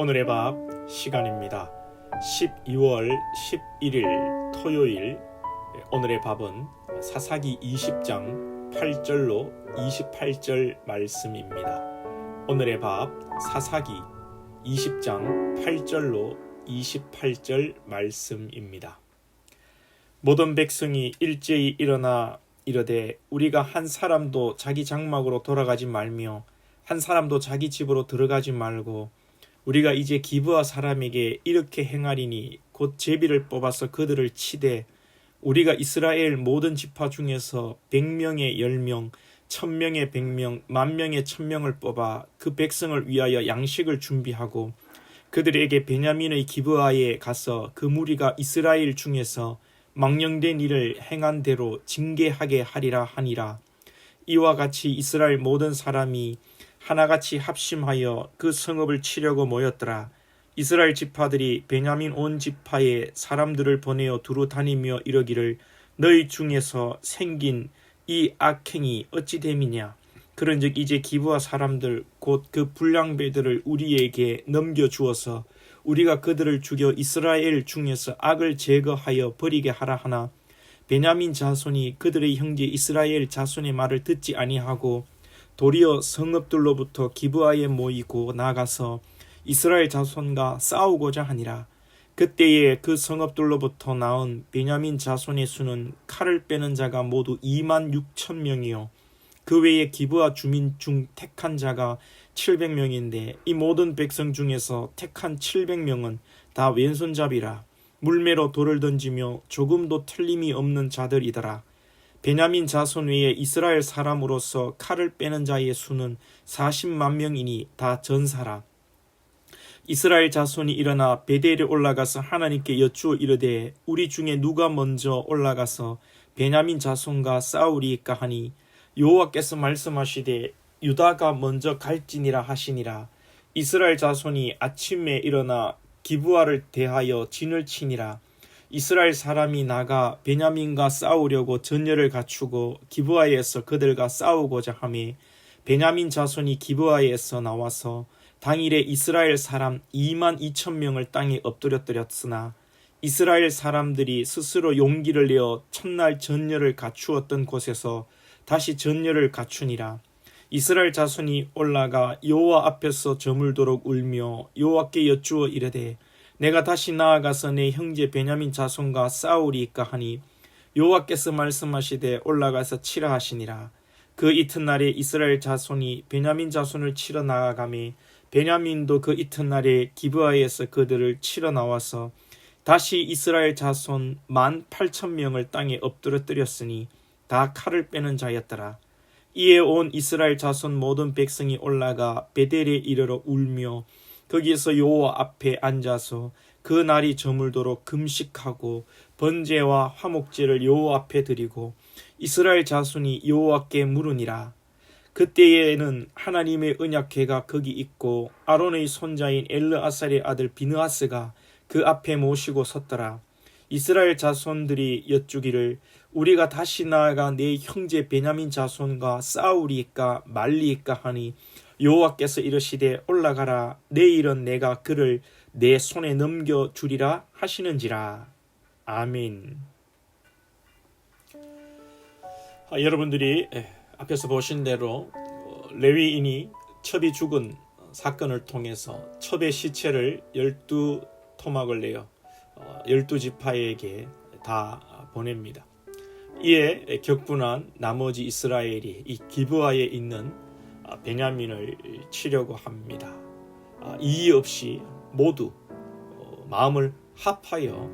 오늘의 밥 시간입니다. 12월 11일 토요일 오늘의 밥은 사사기 20장 8절로 28절 말씀입니다. 오늘의 밥 사사기 20장 8절로 28절 말씀입니다. 모든 백성이 일제히 일어나 이르되 우리가 한 사람도 자기 장막으로 돌아가지 말며 한 사람도 자기 집으로 들어가지 말고 우리가 이제 기브아 사람에게 이렇게 행하리니 곧 제비를 뽑아서 그들을 치되 우리가 이스라엘 모든 지파 중에서 100명의 10명, 1000명의 100명, 10,000명의 1000명을 뽑아 그 백성을 위하여 양식을 준비하고 그들에게 베냐민의 기브아에 가서 그 무리가 이스라엘 중에서 망령된 일을 행한 대로 징계하게 하리라 하니라. 이와 같이 이스라엘 모든 사람이 하나같이 합심하여 그 성읍을 치려고 모였더라. 이스라엘 지파들이 베냐민 온 지파에 사람들을 보내어 두루 다니며 이러기를 너희 중에서 생긴 이 악행이 어찌 됨이냐. 그런즉 이제 기브아 사람들 곧 그 불량배들을 우리에게 넘겨주어서 우리가 그들을 죽여 이스라엘 중에서 악을 제거하여 버리게 하라 하나 베냐민 자손이 그들의 형제 이스라엘 자손의 말을 듣지 아니하고 도리어 성읍들로부터 기브아에 모이고 나가서 이스라엘 자손과 싸우고자 하니라. 그때에 그 성읍들로부터 나온 베냐민 자손의 수는 칼을 빼는 자가 모두 26,000명이요 그 외에 기브아 주민 중 택한 자가 700명인데 이 모든 백성 중에서 택한 700명은 다 왼손잡이라. 물매로 돌을 던지며 조금도 틀림이 없는 자들이더라. 베냐민 자손 외에 이스라엘 사람으로서 칼을 빼는 자의 수는 40만 명이니 다 전사라. 이스라엘 자손이 일어나 베델에 올라가서 하나님께 여쭈어 이르되 우리 중에 누가 먼저 올라가서 베냐민 자손과 싸우리이까 하니 여호와께서 말씀하시되 유다가 먼저 갈지니라 하시니라. 이스라엘 자손이 아침에 일어나 기브아를 대하여 진을 치니라. 이스라엘 사람이 나가 베냐민과 싸우려고 전열을 갖추고 기브아에서 그들과 싸우고자 하매 베냐민 자손이 기브아에서 나와서 당일에 이스라엘 사람 22,000명을 땅에 엎드려뜨렸으나 이스라엘 사람들이 스스로 용기를 내어 첫날 전열을 갖추었던 곳에서 다시 전열을 갖추니라. 이스라엘 자손이 올라가 여호와 앞에서 저물도록 울며 여호와께 여쭈어 이르되 내가 다시 나아가서 내 형제 베냐민 자손과 싸우리이까 하니 여호와께서 말씀하시되 올라가서 치라 하시니라. 그 이튿날에 이스라엘 자손이 베냐민 자손을 치러 나아가매 베냐민도 그 이튿날에 기브아에서 그들을 치러 나와서 다시 이스라엘 자손 18,000명을 땅에 엎드러뜨렸으니 다 칼을 빼는 자였더라. 이에 온 이스라엘 자손 모든 백성이 올라가 베델에 이르러 울며 거기에서 여호와 앞에 앉아서 그 날이 저물도록 금식하고 번제와 화목제를 여호와 앞에 드리고 이스라엘 자손이 여호와께 물으니라. 그때에는 하나님의 언약궤가 거기 있고 아론의 손자인 엘르아살의 아들 비느하스가 그 앞에 모시고 섰더라. 이스라엘 자손들이 여쭈기를 우리가 다시 나아가 내 형제 베냐민 자손과 싸우리이까 말리이까 하니 여호와께서 이르시되 올라가라. 내일은 내가 그를 내 손에 넘겨주리라 하시는지라. 아멘. 여러분들이 앞에서 보신 대로 레위인이 첩이 죽은 사건을 통해서 첩의 시체를 12토막을 내어 12지파에게 다 보냅니다. 이에 격분한 나머지 이스라엘이 이 기브아에 있는 베냐민을 치려고 합니다. 이의 없이 모두 마음을 합하여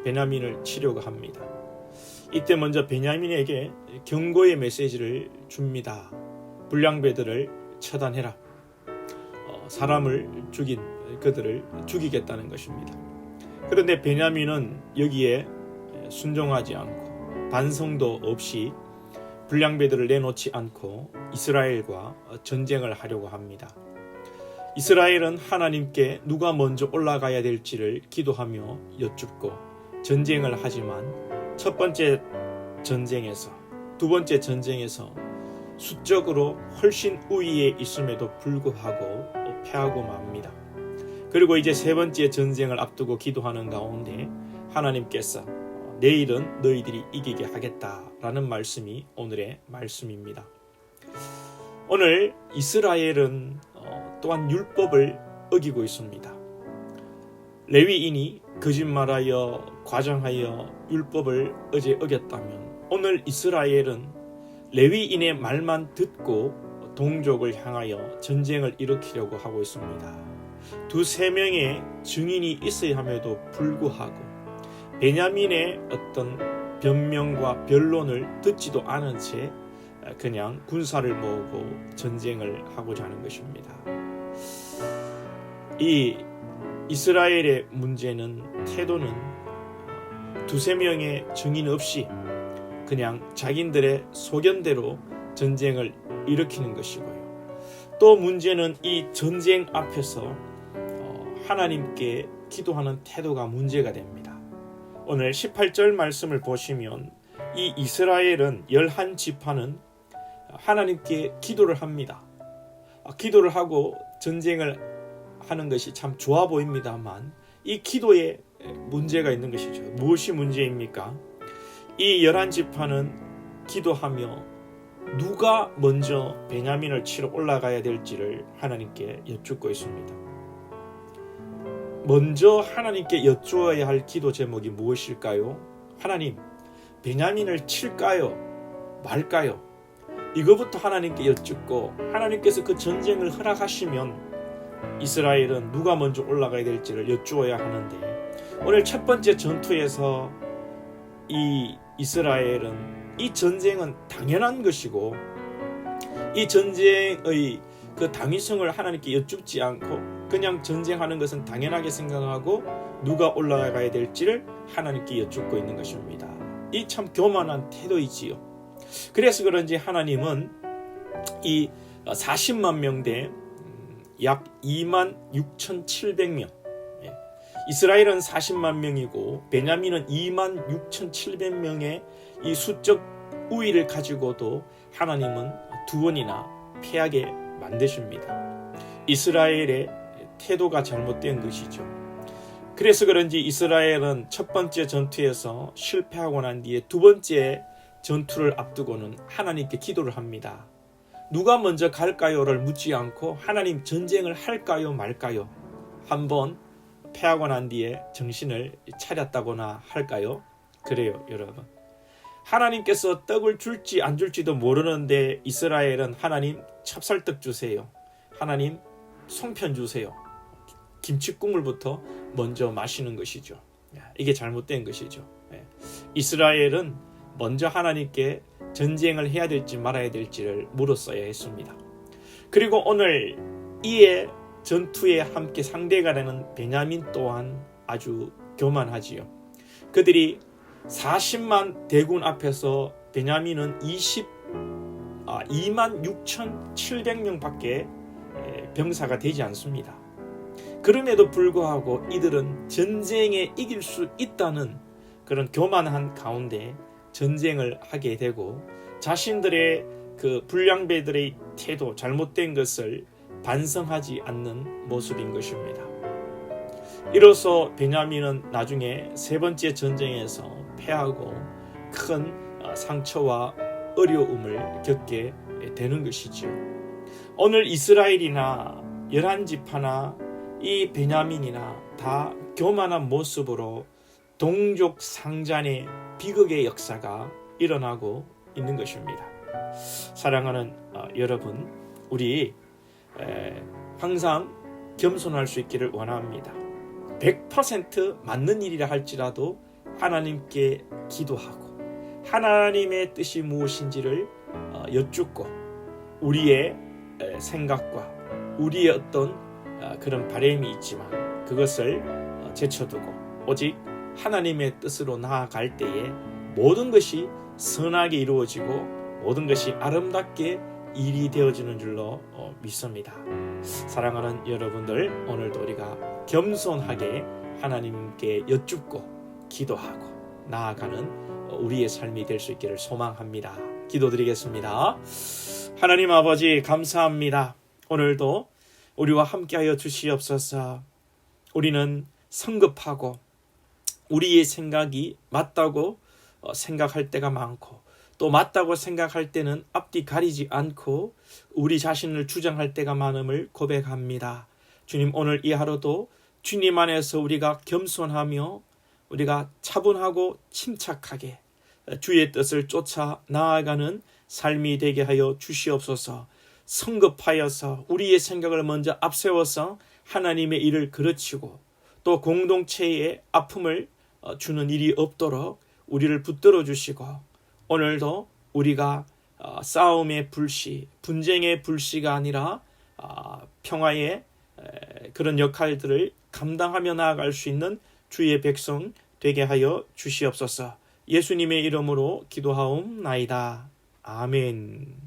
베냐민을 치려고 합니다. 이때 먼저 베냐민에게 경고의 메시지를 줍니다. 불량배들을 처단해라. 사람을 죽인 그들을 죽이겠다는 것입니다. 그런데 베냐민은 여기에 순종하지 않고 반성도 없이 불량배들을 내놓지 않고 이스라엘과 전쟁을 하려고 합니다. 이스라엘은 하나님께 누가 먼저 올라가야 될지를 기도하며 여쭙고 전쟁을 하지만 첫 번째 전쟁에서 두 번째 전쟁에서 수적으로 훨씬 우위에 있음에도 불구하고 패하고 맙니다. 그리고 이제 세 번째 전쟁을 앞두고 기도하는 가운데 하나님께서 내일은 너희들이 이기게 하겠다라는 말씀이 오늘의 말씀입니다. 오늘 이스라엘은 또한 율법을 어기고 있습니다. 레위인이 거짓말하여 과장하여 율법을 어제 어겼다면 오늘 이스라엘은 레위인의 말만 듣고 동족을 향하여 전쟁을 일으키려고 하고 있습니다. 두세 명의 증인이 있어야 함에도 불구하고 베냐민의 어떤 변명과 변론을 듣지도 않은 채 그냥 군사를 모으고 전쟁을 하고자 하는 것입니다. 이 이스라엘의 문제는 태도는 두세 명의 증인 없이 그냥 자기들의 소견대로 전쟁을 일으키는 것이고요. 또 문제는 이 전쟁 앞에서 하나님께 기도하는 태도가 문제가 됩니다. 오늘 18절 말씀을 보시면 이 이스라엘은 11지파는 하나님께 기도를 합니다. 기도를 하고 전쟁을 하는 것이 참 좋아 보입니다만 이 기도에 문제가 있는 것이죠. 무엇이 문제입니까? 이 11지파는 기도하며 누가 먼저 베냐민을 치러 올라가야 될지를 하나님께 여쭙고 있습니다. 먼저 하나님께 여쭈어야 할 기도 제목이 무엇일까요? 하나님, 베냐민을 칠까요? 말까요? 이거부터 하나님께 여쭙고 하나님께서 그 전쟁을 허락하시면 이스라엘은 누가 먼저 올라가야 될지를 여쭈어야 하는데 오늘 첫 번째 전투에서 이 이스라엘은 이 전쟁은 당연한 것이고 이 전쟁의 그 당위성을 하나님께 여쭙지 않고 그냥 전쟁하는 것은 당연하게 생각하고 누가 올라가야 될지를 하나님께 여쭙고 있는 것입니다. 이 참 교만한 태도이지요. 그래서 그런지 하나님은 이 40만 명대 약 26,700명 이스라엘은 40만 명이고 베냐민은 26,700명의 이 수적 우위를 가지고도 하나님은 두 번이나 패하게 만드십니다. 이스라엘의 태도가 잘못된 것이죠. 그래서 그런지 이스라엘은 첫 번째 전투에서 실패하고 난 뒤에 두 번째 전투를 앞두고는 하나님께 기도를 합니다. 누가 먼저 갈까요를 묻지 않고 하나님 전쟁을 할까요 말까요? 한번 패하고 난 뒤에 정신을 차렸다거나 할까요? 그래요, 여러분. 하나님께서 떡을 줄지 안 줄지도 모르는데 이스라엘은 하나님 찹쌀떡 주세요. 하나님 송편 주세요. 김치국물부터 먼저 마시는 것이죠. 이게 잘못된 것이죠. 이스라엘은 먼저 하나님께 전쟁을 해야 될지 말아야 될지를 물었어야 했습니다. 그리고 오늘 이에 전투에 함께 상대가 되는 베냐민 또한 아주 교만하지요. 그들이 40만 대군 앞에서 베냐민은 26,700명밖에 병사가 되지 않습니다. 그럼에도 불구하고 이들은 전쟁에 이길 수 있다는 그런 교만한 가운데 전쟁을 하게 되고 자신들의 그 불량배들의 태도, 잘못된 것을 반성하지 않는 모습인 것입니다. 이로써 베냐민은 나중에 세 번째 전쟁에서 패하고 큰 상처와 어려움을 겪게 되는 것이지요. 오늘 이스라엘이나 11지파나 이 베냐민이나 다 교만한 모습으로 동족 상잔의 비극의 역사가 일어나고 있는 것입니다. 사랑하는 여러분, 우리 항상 겸손할 수 있기를 원합니다. 100% 맞는 일이라 할지라도 하나님께 기도하고 하나님의 뜻이 무엇인지를 여쭙고 우리의 생각과 우리의 어떤 그런 바람이 있지만 그것을 제쳐두고 오직 하나님의 뜻으로 나아갈 때에 모든 것이 선하게 이루어지고 모든 것이 아름답게 일이 되어지는 줄로 믿습니다. 사랑하는 여러분들, 오늘도 우리가 겸손하게 하나님께 여쭙고 기도하고 나아가는 우리의 삶이 될 수 있기를 소망합니다. 기도드리겠습니다. 하나님 아버지 감사합니다. 오늘도 우리와 함께하여 주시옵소서. 우리는 성급하고 우리의 생각이 맞다고 생각할 때가 많고, 또 맞다고 생각할 때는 앞뒤 가리지 않고 우리 자신을 주장할 때가 많음을 고백합니다. 주님, 오늘 이 하루도 주님 안에서 우리가 겸손하며 우리가 차분하고 침착하게 주의 뜻을 쫓아 나아가는 삶이 되게 하여 주시옵소서. 성급하여서 우리의 생각을 먼저 앞세워서 하나님의 일을 그르치고 또 공동체에 아픔을 주는 일이 없도록 우리를 붙들어 주시고, 오늘도 우리가 싸움의 불씨, 분쟁의 불씨가 아니라 평화의 그런 역할들을 감당하며 나아갈 수 있는 주의 백성 되게 하여 주시옵소서. 예수님의 이름으로 기도하옵나이다. 아멘.